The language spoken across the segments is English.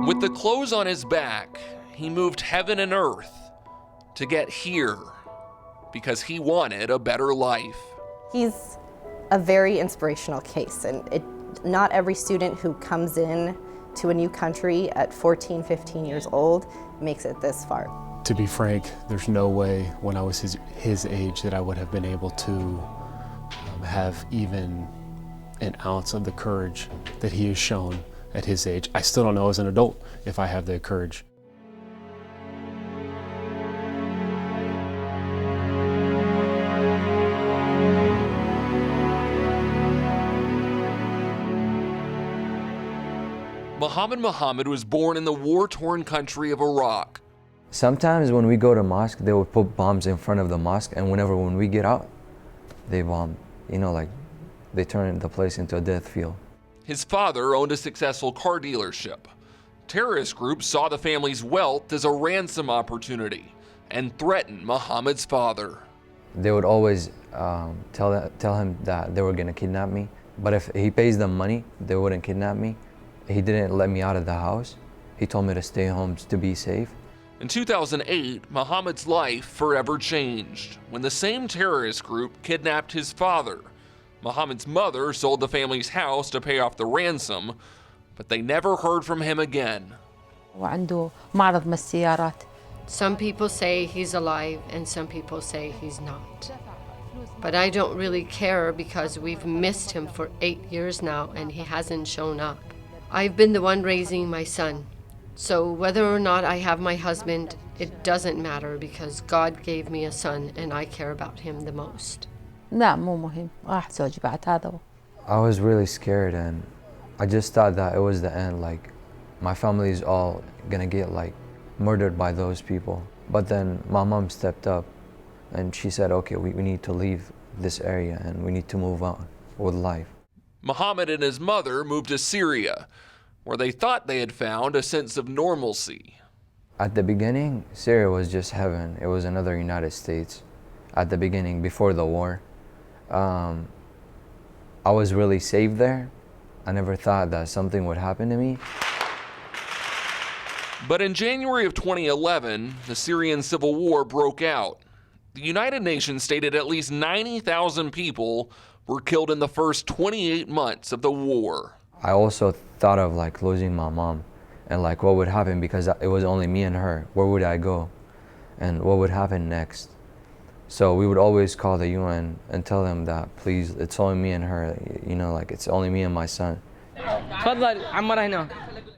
With the clothes on his back, he moved heaven and earth to get here because he wanted a better life. He's a very inspirational case, and not every student who comes in to a new country at 14, 15 years old makes it this far. To be frank, there's no way when I was his age that I would have been able to have even an ounce of the courage that he has shown at his age. I still don't know as an adult if I have the courage. Mohammed Mohammed was born in the war-torn country of Iraq. Sometimes when we go to mosque, they would put bombs in front of the mosque, and when we get out, they bomb. You know, like they turn the place into a death field. His father owned a successful car dealership. Terrorist groups saw the family's wealth as a ransom opportunity and threatened Mohammed's father. They would always tell him that they were gonna kidnap me, but if he pays them money, they wouldn't kidnap me. He didn't let me out of the house. He told me to stay home to be safe. In 2008, Mohammed's life forever changed when the same terrorist group kidnapped his father. Mohammed's mother sold the family's house to pay off the ransom, but they never heard from him again. Some people say he's alive and some people say he's not. But I don't really care because we've missed him for 8 years now and he hasn't shown up. I've been the one raising my son. So whether or not I have my husband, it doesn't matter because God gave me a son and I care about him the most. I was really scared and I just thought that it was the end, like my family is all gonna get like murdered by those people. But then my mom stepped up and she said, okay, we need to leave this area and we need to move on with life. Mohammed and his mother moved to Syria, where they thought they had found a sense of normalcy. At the beginning, Syria was just heaven. It was another United States. At the beginning, before the war, I was really safe there. I never thought that something would happen to me. But in January of 2011, the Syrian civil war broke out. The United Nations stated at least 90,000 people were killed in the first 28 months of the war. I also thought of like losing my mom and like what would happen because it was only me and her. Where would I go? And what would happen next? So we would always call the UN and tell them that, please, it's only me and her, you know, like it's only me and my son.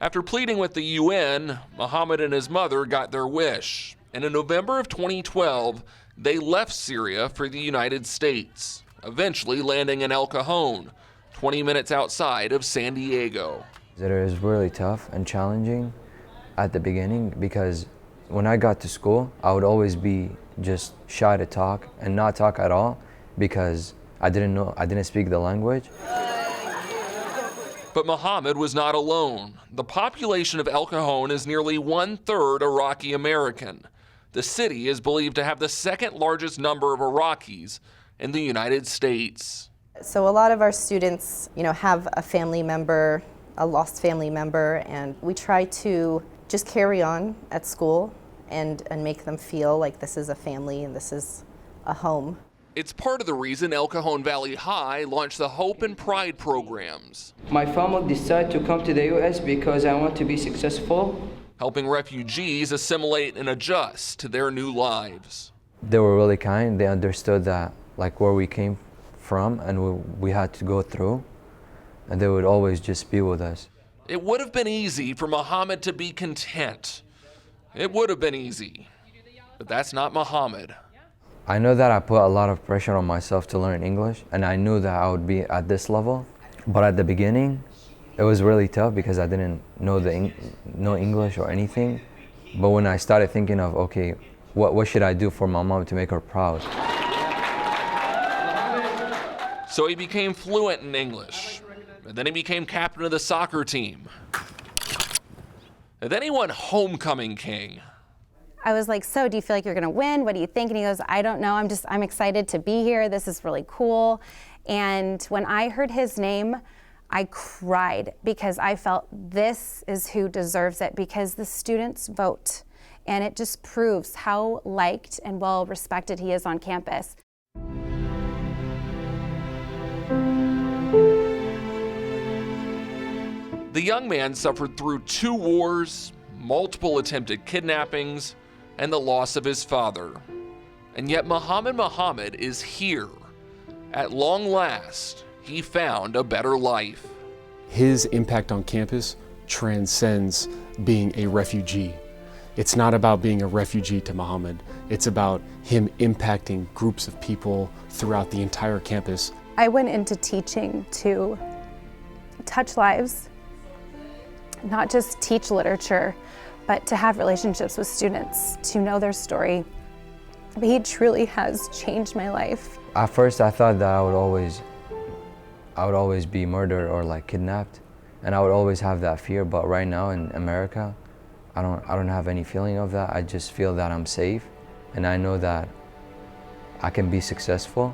After pleading with the UN, Mohammed and his mother got their wish. And in November of 2012, they left Syria for the United States, eventually landing in El Cajon, 20 minutes outside of San Diego. It was really tough and challenging at the beginning because when I got to school, I would always be just shy to talk and not talk at all because I didn't speak the language. But Mohammed was not alone. The population of El Cajon is nearly 1/3 Iraqi American. The city is believed to have the second largest number of Iraqis in the United States. So a lot of our students, have a family member, a lost family member, and we try to just carry on at school and make them feel like this is a family and this is a home. It's part of the reason El Cajon Valley High launched the Hope and Pride programs. My family decided to come to the U.S. because I want to be successful. Helping refugees assimilate and adjust to their new lives. They were really kind. They understood that, like where we came from and we had to go through, and they would always just be with us. It would have been easy for Mohammed to be content. It would have been easy, but that's not Mohammed. I know that I put a lot of pressure on myself to learn English, and I knew that I would be at this level, but at the beginning, it was really tough because I didn't know no English or anything. But when I started thinking of, okay, what should I do for my mom to make her proud? So he became fluent in English, and then he became captain of the soccer team. And then he won homecoming king. I was like, so do you feel like you're gonna win? What do you think? And he goes, I don't know, I'm excited to be here. This is really cool. And when I heard his name, I cried because I felt this is who deserves it, because the students vote. And it just proves how liked and well respected he is on campus. The young man suffered through 2 wars, multiple attempted kidnappings, and the loss of his father. And yet Mohammed Mohammed is here. At long last, he found a better life. His impact on campus transcends being a refugee. It's not about being a refugee to Mohammed. It's about him impacting groups of people throughout the entire campus. I went into teaching to touch lives, not just teach literature, but to have relationships with students, to know their story. But he truly has changed my life. At first I thought that I would always be murdered or like kidnapped, and I would always have that fear. But right now in America, I don't have any feeling of that. I just feel that I'm safe, and I know that I can be successful.